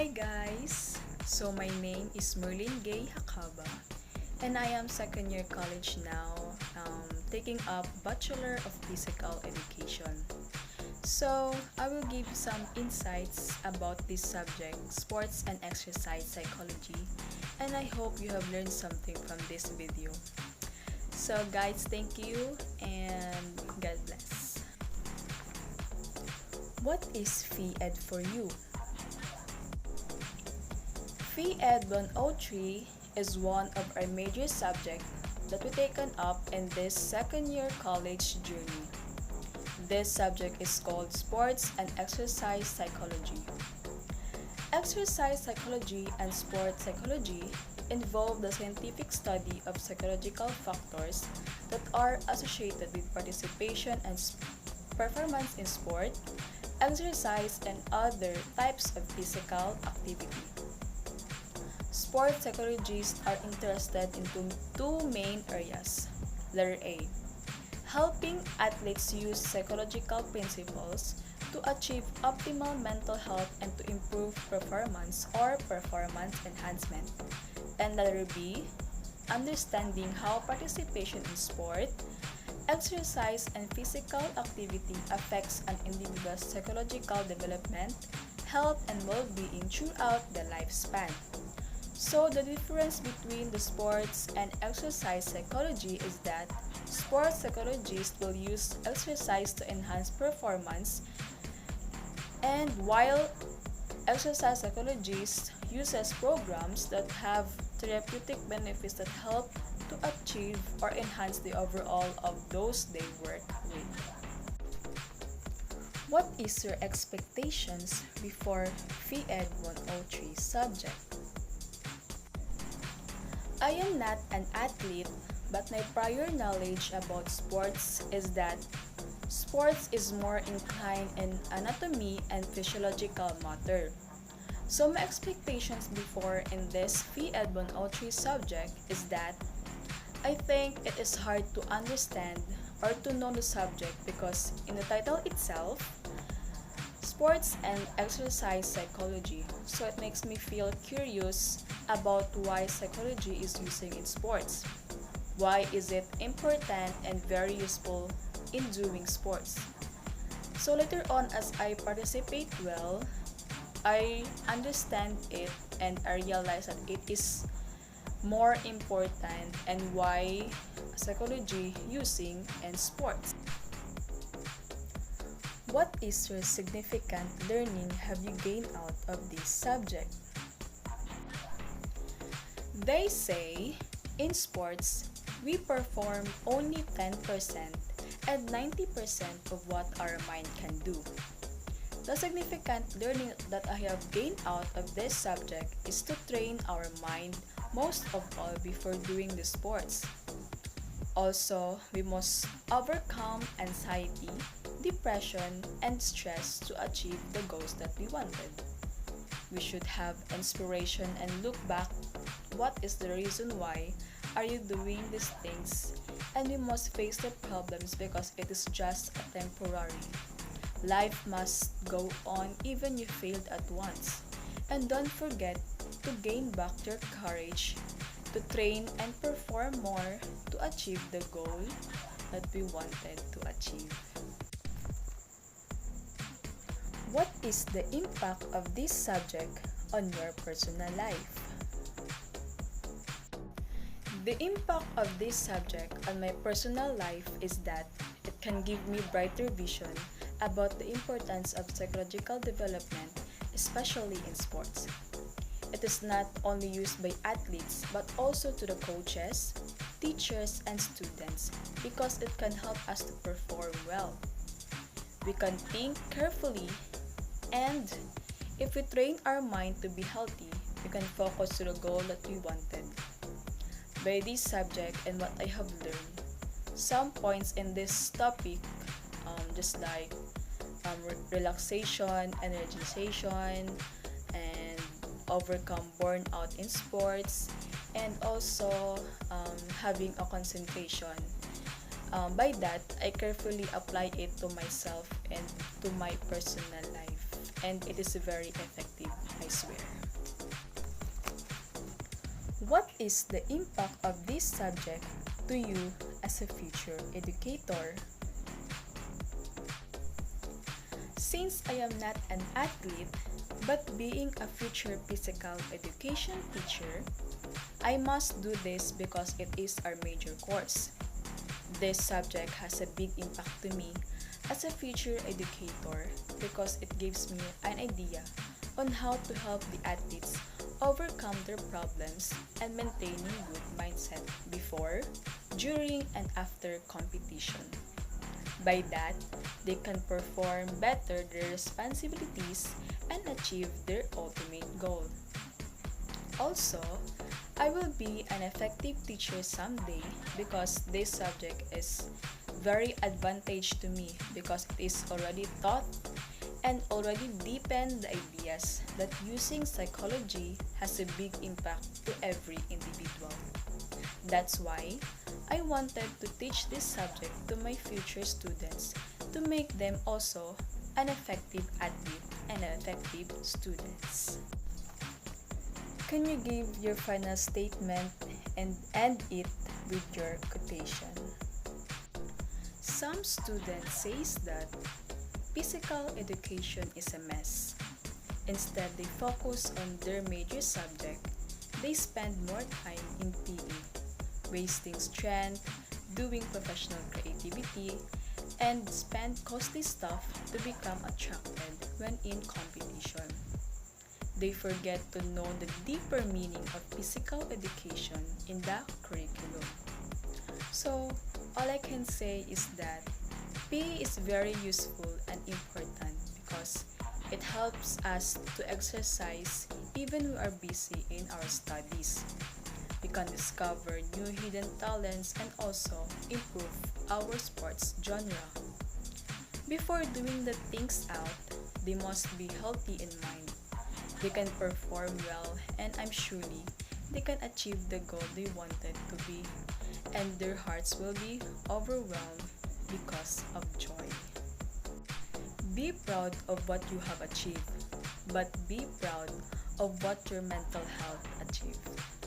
Hi guys! So my name is Merlin Gay Hakaba and I am second year college now, taking up Bachelor of Physical Education. So I will give some insights about this subject, sports and exercise psychology, and I hope you have learned something from this video. So guys, thank you and God bless. What is PhE Ed for you? PhE Ed 103 is one of our major subjects that we taken up in this second year college journey. This subject is called Sports and Exercise Psychology. Exercise psychology and sports psychology involve the scientific study of psychological factors that are associated with participation and performance in sport, exercise, and other types of physical activity. Sports psychologists are interested in two main areas. Letter A. Helping athletes use psychological principles to achieve optimal mental health and to improve performance or performance enhancement. And letter B. Understanding how participation in sport, exercise, and physical activity affects an individual's psychological development, health, and well-being throughout the lifespan. So the difference between the sports and exercise psychology is that sports psychologists will use exercise to enhance performance, and while exercise psychologists uses programs that have therapeutic benefits that help to achieve or enhance the overall of those they work with. What is your expectations before PhE Ed 103 subject? I am not an athlete, but my prior knowledge about sports is that sports is more inclined in anatomy and physiological matter. So my expectations before in this PhE Ed 103 subject is that I think it is hard to understand or to know the subject because in the title itself, sports and exercise psychology, so it makes me feel curious about why psychology is using in sports. Why is it important and very useful in doing sports? So later on as I participate well, I understand it and I realize that it is more important and why psychology using in sports. What is your significant learning have you gained out of this subject? They say in sports, we perform only 10% and 90% of what our mind can do. The significant learning that I have gained out of this subject is to train our mind most of all before doing the sports. Also, we must overcome anxiety, depression, and stress to achieve the goals that we wanted. We should have inspiration and look back what is the reason why are you doing these things, and we must face the problems because it is just a temporary. Life must go on even you failed at once. And don't forget to gain back your courage to train and perform more to achieve the goal that we wanted to achieve. What is the impact of this subject on your personal life? The impact of this subject on my personal life is that it can give me brighter vision about the importance of psychological development, especially in sports. It is not only used by athletes but also to the coaches, teachers, and students because it can help us to perform well. We can think carefully, and if we train our mind to be healthy, we can focus to the goal that we wanted. By this subject and what I have learned, some points in this topic, just like relaxation, energization, and overcome burnout in sports, and also having a concentration. By that, I carefully apply it to myself and to my personal life, and it is very effective. I swear. What is the impact of this subject to you as a future educator? Since I am not an athlete, but being a future physical education teacher, I must do this because it is our major course. This subject has a big impact to me as a future educator because it gives me an idea on how to help the athletes overcome their problems and maintaining good mindset before, during, and after competition. By that, they can perform better their responsibilities and achieve their ultimate goal. Also, I will be an effective teacher someday because this subject is very advantage to me because it is already taught and already deepened the ideas that using psychology has a big impact to every individual. That's why I wanted to teach this subject to my future students to make them also an effective athlete and effective students. Can you give your final statement and end it with your quotation? Some students says that physical education is a mess. Instead, they focus on their major subject. They spend more time in PE, wasting strength, doing professional creativity, and spend costly stuff to become attracted when in competition. They forget to know the deeper meaning of physical education in the curriculum. So, all I can say is that PE is very useful and important because it helps us to exercise even we are busy in our studies. We can discover new hidden talents and also improve our sports genre. Before doing the things out, they must be healthy in mind. They can perform well and I'm surely they can achieve the goal they wanted to be and their hearts will be overwhelmed because of joy. Be proud of what you have achieved, but be proud of what your mental health achieved.